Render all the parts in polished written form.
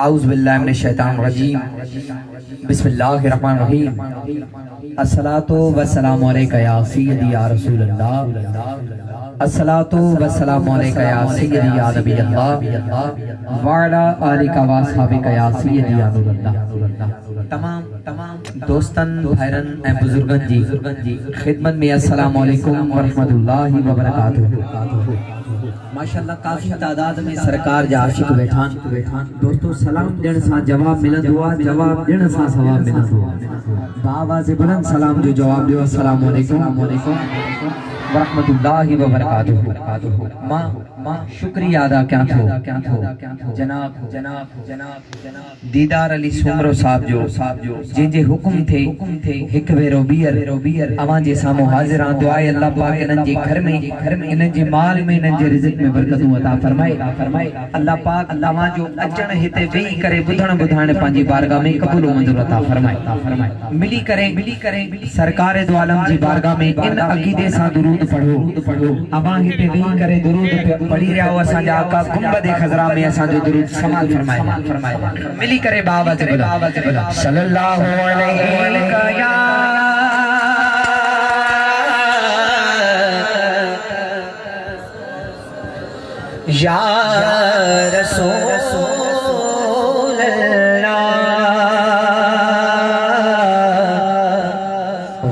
औज़ु बिल्लाहि मिनश शैतानिर रजीम। बिस्मिल्लाहिर रहमानिर रहीम। अस्सलातु वस्सलामु अलैका या सय्यदी या रसूलल्लाह। अस्सलातु वस्सलामु अलैका या सय्यदी या नबीयल्लाह व अला आलिका व अस्हाबिका या सय्यदी या नूरल्लाह। तमाम दोस्तन भाईरन ए बुजुर्गन जी खिदमत में अस्सलामु अलैकुम व रहमतुल्लाहि व बरकातुहू। माशाअल्लाह काफी तादाद में सरकार जा आशिक बैठान दोस्तों सलाम देण सा जवाब मिलंदो आ, जवाब देण सा सवाब मिलंदो आ। बाबा से बुलंद सलाम जो जवाब दियो अस्सलामु अलैकुम व रहमतुल्लाहि व बरकातुहू। मां शुक्रिया अदा क्या थो जनाब दीदार अली सुमरो साहब जो जे हुक्म थे हिक वेरो बियर अवां जे सामो हाजिर आं। दुआ अल्लाह पाक इनन जे घर में इनन जे माल में इनन जे रिज़्क़ में बरकतूं अता फरमाए। अल्लाह पाक अवां जो अचण हिते वेही करे बुधण बुधाइण पंहिंजी बारगाह में कबूल मंजूर अता फरमाए। मिली करे सरकार दो आलम जी बारगाह में इन अकीदे सा दुरूद पढ़ो अवां हिते वेही करे दुरूद पढ़ी रहा हो। असांजा आका गुंबद खजरा में असांजो दुरूद समाल फरमाए। मिली करे बाबा से बोला सल्लल्लाहु अलैहि या रसूल अल्लाह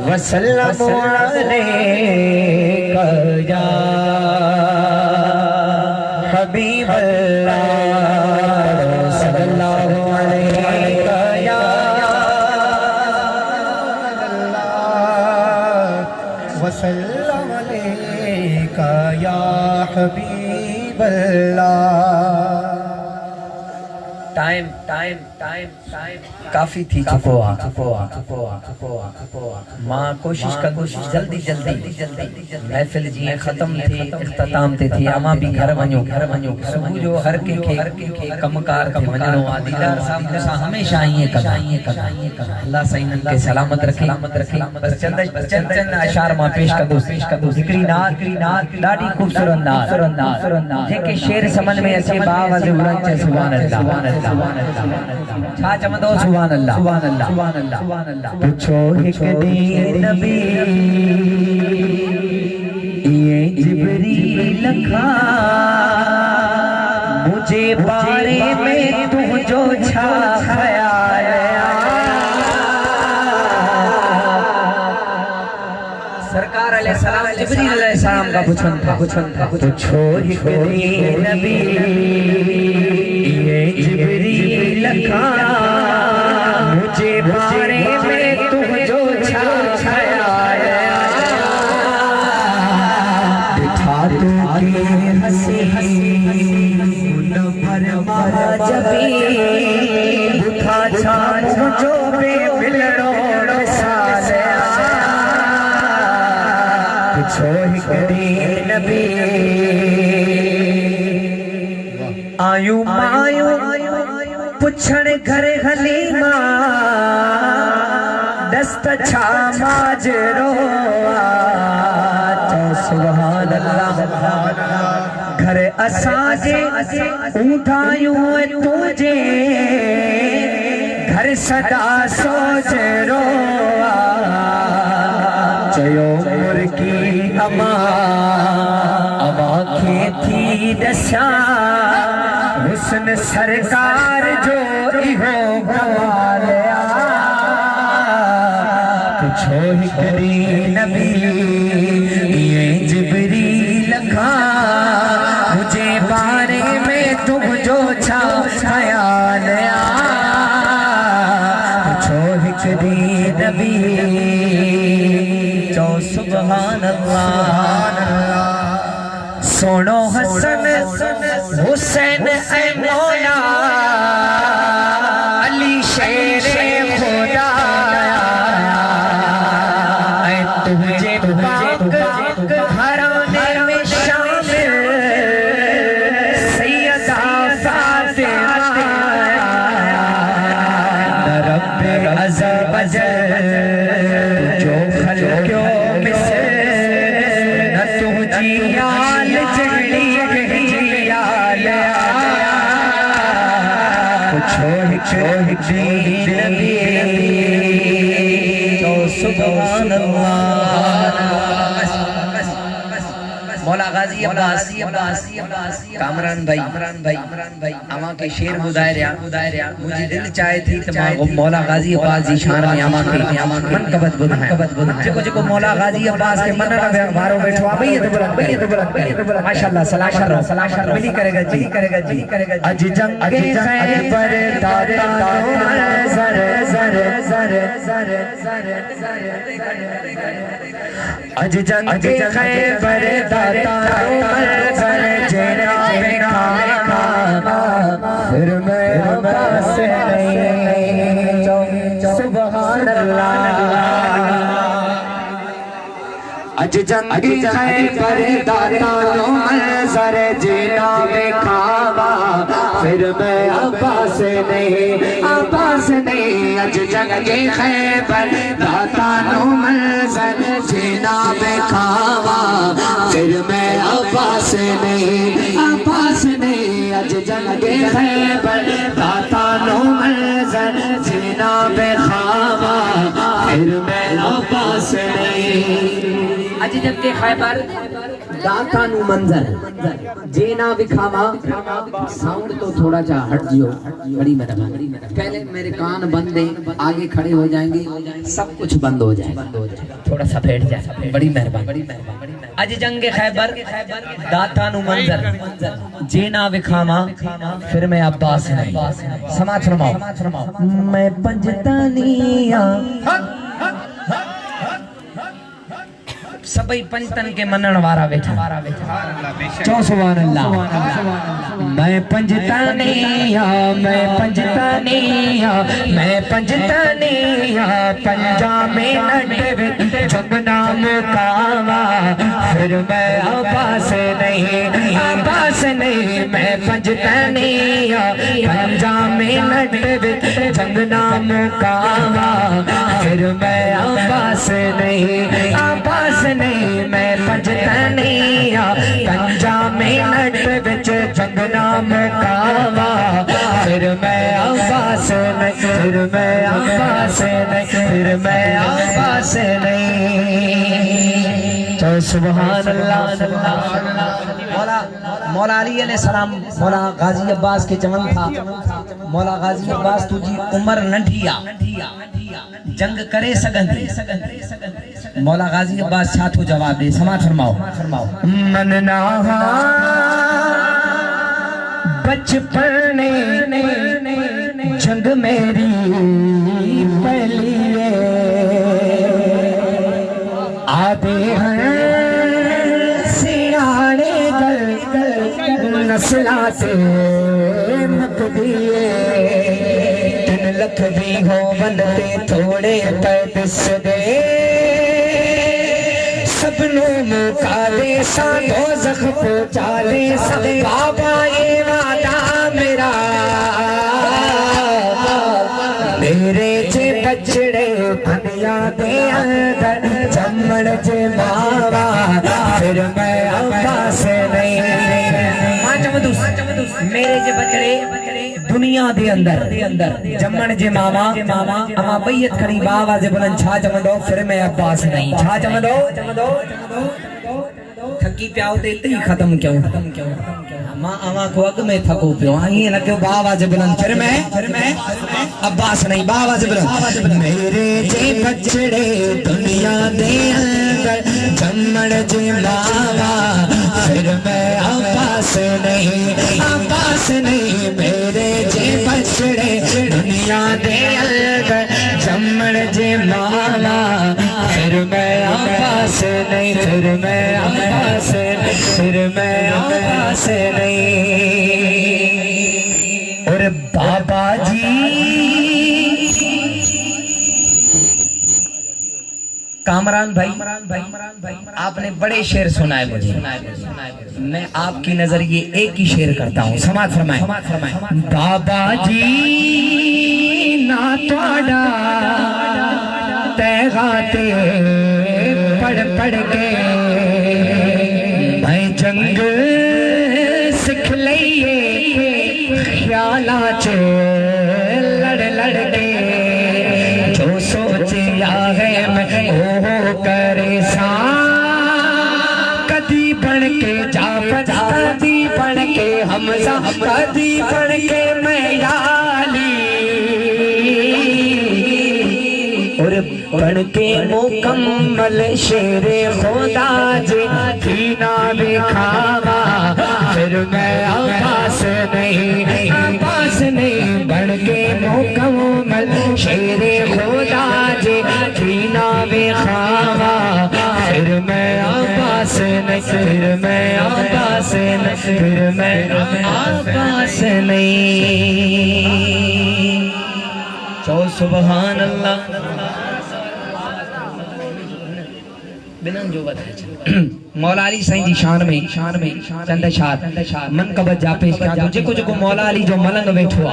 वसल्लमु अलैका या हबीब अल्लाह सल्लल्लाहु अलैका या अल्लाह वसल्लम अलैका या हबीब अल्लाह। टाइम काफी थी चुको आ। मां कोशिश जल्दी महफिल जी खत्म थी इख्तिताम ते थी। अमा भी घर वञो सुबह जो हर के कमकार के वञणो आ। दीदार साहब सा हमेशा ये अल्लाह सईनन के सलामत रखे। बस चंद अशार मां पेश कदो हिकड़ी नात ॾाढी खूबसूरत नात जेके शेर समझ में अचे बाबा से बुलंद चे सुभान अल्लाह छा चवंदो सुभान अल्लाह। पुछो हिक ॾींहुं नबी ये जिब्रील खां मुझे बारे में तुझो छा ख्याल सरकार अलैहिस्सलाम जिब्रील अलैहिस्सलाम का पुछन था। पुछो हिक ॾींहुं नबी ये जिब्रील खां मुझे बारे में तुझो छा ख्याल दिखा तो के हंसी मुनव्वर जबी दिखा छा मुझो पे मिलणो साल पुछो हिकड़ी नबी आयु पुछण घर हलीमा दस्त छा माजरो तो सुभान अल्लाह। घर असांजे ऊंधायूं तुझे घर सदा सोजरो चयो मुर्गी अमा खे थी दशा हुस्न सरकार जो इहो कमाल पुछो हिकड़ी नबी ये जिब्रील खां मुझे बारे में तुझो छा ख्याल पुछो हिकड़ी नबी चो सुभान अल्लाह। सोनो हसन हुसैन ऐ मौला अली शेरे खुदा ऐ तुझे पाक घराने में शामिल सैयदा फातिमा रब्बे अज़ल बजल जो खल्क्यो मिसल न तुझी याल जड़ी गई याल तो सुभान अल्लाह। मौला गाजी अब्बास कामरान भाई आमा के शेर बुदायरिया मुझे दिल चाहे थी तो मौला गाजी अब्बास जी शान में आमा के मन कबत बुधाए जेको मौला गाजी अब्बास के मन ना मारो बैठो भाई ये तो बोला माशाल्लाह सलाम मिली करेगा जी अज जंग के खैबर दाता अज जंग के खैबर दाता फिर मैं अब्बास नहीं सुभान अल्लाह। अज जंग के खैबर दाता मंजर जनाब खावा फिर मैं अब्बास नहीं अज जंग के खैबर दाता मंजर जनाब खावा फिर मैं अब्बास नहीं अज जंग के खैबर दाता मंजर जनाब खावा फिर मैं अब्बास नहीं। अज जब के खैबर दाता नु मंजर जेना विखावा साउंड तो थोड़ा सा हट जियो बड़ी मेहरबानी पहले मेरे कान बंद है आगे खड़े हो जाएंगे सब कुछ बंद हो जाएगा थोड़ा सा बैठ जाए बड़ी मेहरबानी। अज जंग खैबर दाता नु मंजर जेना विखावा फिर मैं अब्बास नहीं समाज फरमाओ मैं पंजतानिया सबई पंचतन के मनन वारा बैठा चौ सुभान अल्लाह। मैं पंजतानिया पंजा में नट जगना मुकावा फिर मैं अब्बास नहीं मैं पंजतानिया पंजा में नट जगना मुकावा फिर मैं अब्बास नहीं मैं पंजतानिया पंजा में नट विच जगना मुकावा फिर मैं अब्बास नहीं तो सुभान अल्लाह। मौला अली अलैहिस्सलाम मौला गाजी अब्बास के चमन था मौला गाजी अब्बास तुझी उम्र नंढिया जंग करे सगंदी मौला गाजी अब्बास छा तो जवाब दे समाज फरमाओ मन ना बचपन जंग मेरी पहली आदे हैं सियाने नस्ला से मत दिए 3 लख भी हो बनते थोड़े पैदस दे सबनों मुका दे साधो जख पहुंचा दे सब बाबा ये वादा मेरा मेरे जे बछड़े दुनिया दे अंदर जमण जे मावा फिर मैं अब्बास नहीं मेरे जे बछड़े दुनिया दे अंदर जमण जे मामा अमा बैयत खड़ी बाबा जे बुलंद छा चमंदो फिर मैं अब्बास नहीं छा चमंदो थकी पियाओ ते इते ही खत्म क्यों मां अमा को अग में थको पियो ये लगे बाबा जे बुलंद फिर मैं अब्बास नहीं बाबा जे बुलंद मेरे जे बछड़े दुनिया दे अंदर जमण जे मावा फिर मैं अब्बास नहीं मेरे जे बछड़े दुनिया दे अंदर जमण जे मावा फिर मैं अब्बास नहीं और बाबा जी कामरान भाई आपने बड़े शेर सुनाए मुझे मैं आपकी नजरिए एक ही शेर करता हूँ समाज फरमाए बाबा जी ना तोड़ा तैगाते पढ़ के मैं जंग सिख लिए ख्याला च लड़के जो सोचिया है मैं वो करे सा कदी बन के जाफर कदी बन के हमजा कदी बन के मैं याली और बन के मुकम्मल शेरे खुदा जी दीना दिखावा फिर मैं आवास नहीं बन के मुकम्मल शेरे खुदा जी दीना दिखावा फिर मैं आवास नहीं फिर मैं आवास नहीं फिर मैं आवास नहीं। चो सुबहान अल्लाह बिना जो मौला अली साईं जी शान में चंद शाद मन कबत जा पेश कया तो जेको जेको मौला अली जो मलंग वेठो आ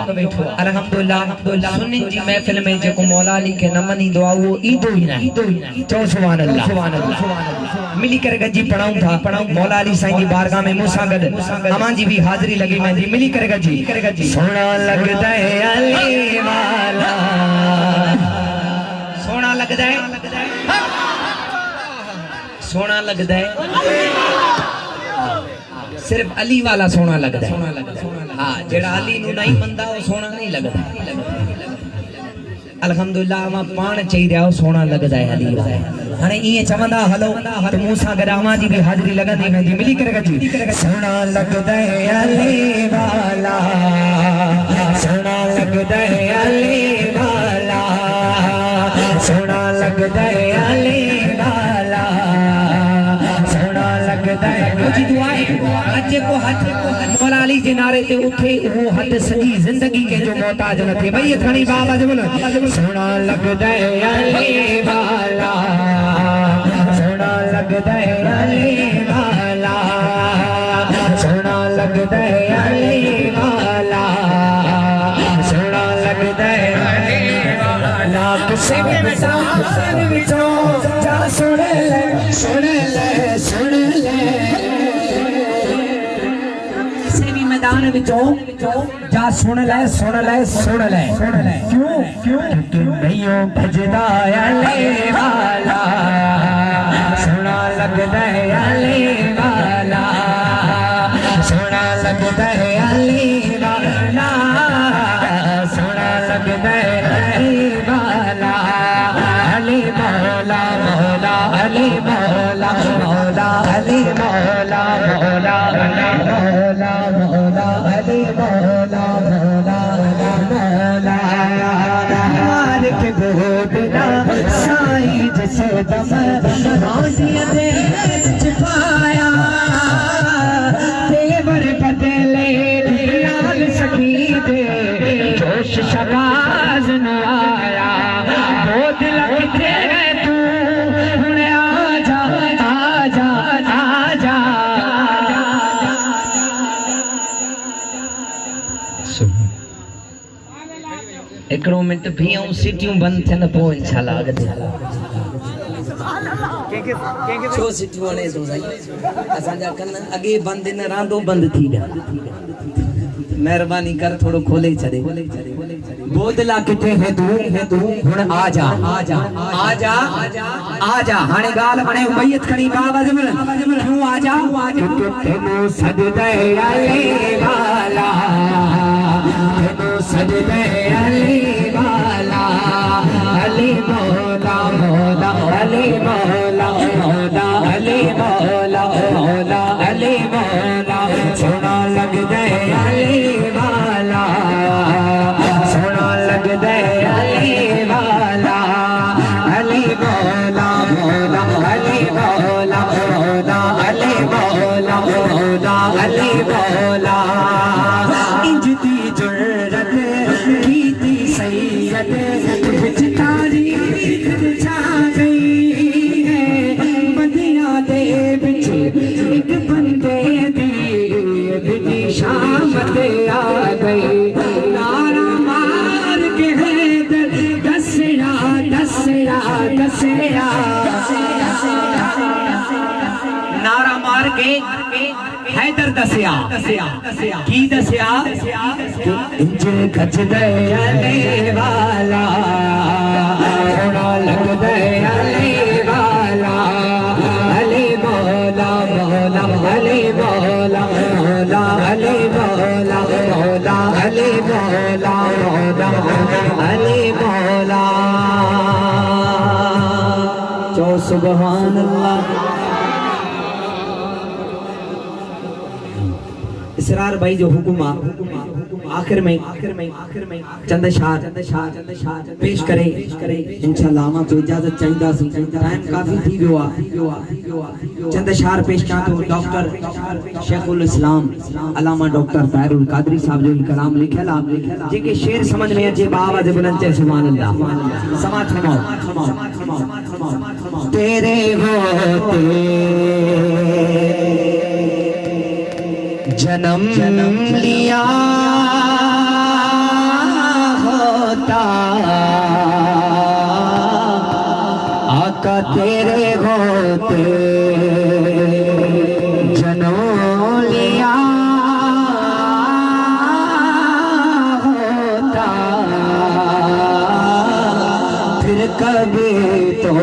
अल्हम्दुलिल्लाह सुन्नी जी महफिल में जेको मौला अली के न मनींदो आ वो ईंदो ही ना चो सुभान अल्लाह मिली करे गजी पढ़ाऊं था मौला अली साईं जी बारगाह में मूसा गद अमा जी भी हाजिरी लगी मैं जी मिली करे गजी सोना लगदा है अली वाला सोना लगदा है सोना लगदा है सिर्फ अली वाला सोना लगदा है हाँ जेड़ा अली नू नहीं मनदा वो सोना नहीं लगदा अल्हम्दुलिल्लाह मां पाण चई रहा सोना लगदा है अली वाला हाने ये चवंदा हलो तो मूसा गरामा जी भी हाजिरी लगंदी वेंदी मिली करे गजी सोना लगदा है अली वाला सोना लगदा है अली वाला सोना लगदा है अली वाला मुझी दुआ है अजे को हथ मौला अली जे नारे ते उठे वो हथ सजी जिंदगी के जो मोहताज न थे भाई ये खणी बाबा जमन सोना लगदा है अली वाला सोना लगदा है अली वाला सोना लगदा है अली वाला सोना लगदा है अली वाला किसे भी बिचाओ जा सुन ले मैदान विचों जा सुन ले क्यों नहीं हो भजदा अली वाला सोना लगदा है अली वाला सोना लगदा है अली वाला सोना लगदा है अली वाला अली मौला मौला अली मौला मौला अली मौला मौला मौला मौला अली मौला मौला मौला मालिक गोदना साईं जैसे दम राजिया दे छुपाया तेवर बदले लाल सखी दे जोश शबाज न आया गोद लगते तू हुण आजा आजा आजा एकड़ो मिनट भी ऐं सीटियूं बंद थियनि पोइ इंशाल्लाह अॻिते छो सीटियूं हणे थो साईं असांजा कन अॻे बंदि न रांदो बंदि थी विया मेहरबानी कर थोड़ो खोले छड़े बोदला किथे है तू हुन आजा आजा आजा आजा हाने गाल हाने मैयत खणी बाबा जमन क्यों आजा तेनो सजदे अली वाला तेनो सजदे अली वाला अली मौला मौला अली मौला मौला अली मौला मौला अली मौला सोना लगदे अली वाला सोना लगदे अली वाला अली मौला मौला अली मौला मौला अली मौला मौला अली मौला इंजती जुर्रत कीती सैयद तुझ तारीफ छा गई है मदीना दे बिच एक बंदे दी बिनी शामत आ गई नारा मार के हैदर दसरा दसरा दसरा नारा मार के हैदर दसिया की दसिया इंज खच दयाले वाला सोना लग दयाले वाला अली मौला मौला अली मौला मौला अली मौला मौला अली मौला मौला अली मौला। जो सुभान अल्लाह। इसरार भाई जो हुकुमा आखिर में चंद शार पेश करे इंशाअल्लाह। मां तो इजाजत चाहिदा सी, टाइम काफी थी गयो आ। चंद शार पेश का तो डॉक्टर शेखुल इस्लाम अल्लामा डॉक्टर ताहिरुल कादरी साहब जो कलाम लिखेला जेके शेर समझ में अचे आवाज बुलंद चे सुभान अल्लाह। समाज फरमाओ तेरे होते जन्म लिया होता आका तेरे होते जन्म लिया होता फिर कभी तो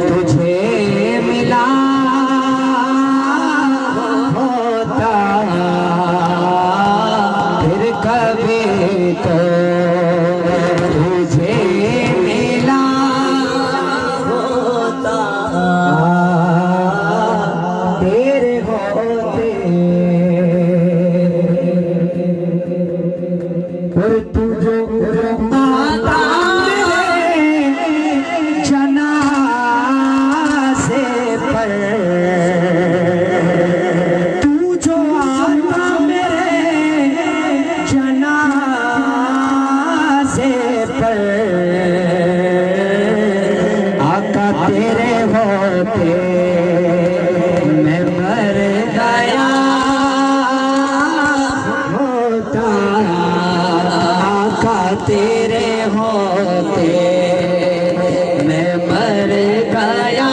तुझे मिला तो तुझे मिला होता तेरे होते और तू जो आता जनाज़े पर तू जो आता मेरे आका तेरे होते मैं मर गया होता आका तेरे होते मैं मर गया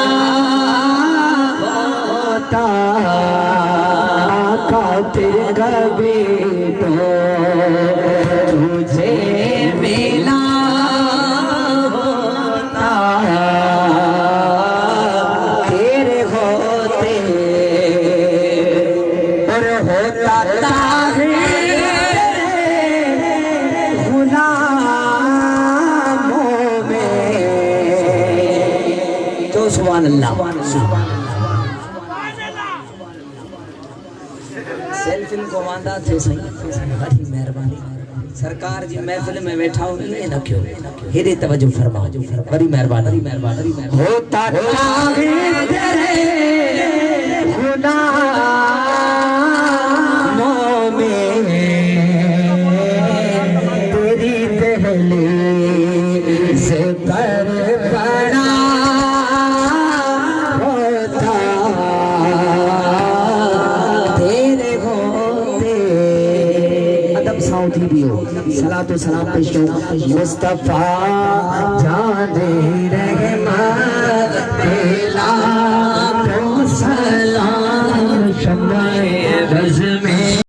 होता आका तेरे कभी तो तुझे मिला होता तेरे होते और होता गुलामों में तो सुभान अल्लाह। सेल्फिन को वांदा थे सही बड़ी मेहरबानी सरकार जी महफिल में बैठा हो ये न क्यों हेरे तवज्जो फरमा बड़ी मेहरबानी होता तेरे गुनाहों में तेरी दहलीज़ से पर पड़ा होता तेरे होते अदब साउथी भी हो सलातो सलाम पेश करो मुस्तफा जाने रहमत